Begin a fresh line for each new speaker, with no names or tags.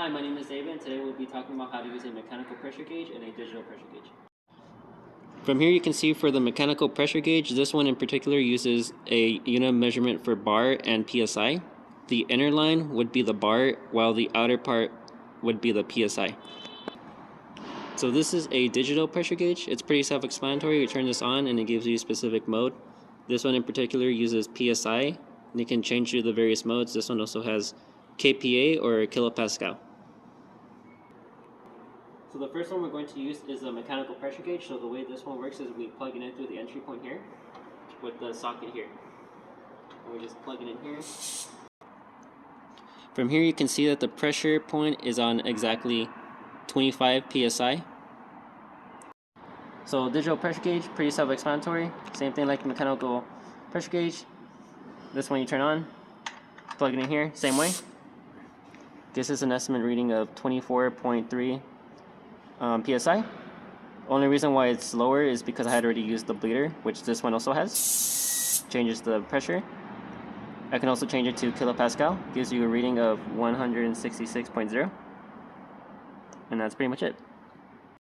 Hi, my name is David, and today we'll be talking about how to use a mechanical pressure gauge and a digital pressure gauge. From here you can see for the mechanical pressure gauge, this one in particular uses a unit of measurement for bar and PSI. The inner line would be the bar, while the outer part would be the PSI. So this is a digital pressure gauge. It's pretty self-explanatory. You turn this on and it gives you a specific mode. This one in particular uses PSI, and you can change through the various modes. This one also has kPa or kilopascal. So the first one we're going to use is a mechanical pressure gauge. So the way this one works is we plug it in through the entry point here with the socket here. And we just plug it in here. From here you can see that the pressure point is on exactly 25 psi. So digital pressure gauge, pretty self-explanatory. Same thing like the mechanical pressure gauge. This one you turn on, plug it in here, same way. This is an estimate reading of 24.3 psi. Only reason why it's lower is because I had already used the bleeder, which this one also has. Changes the pressure. I can also change it to kilopascal. Gives you a reading of 166.0. And that's pretty much it.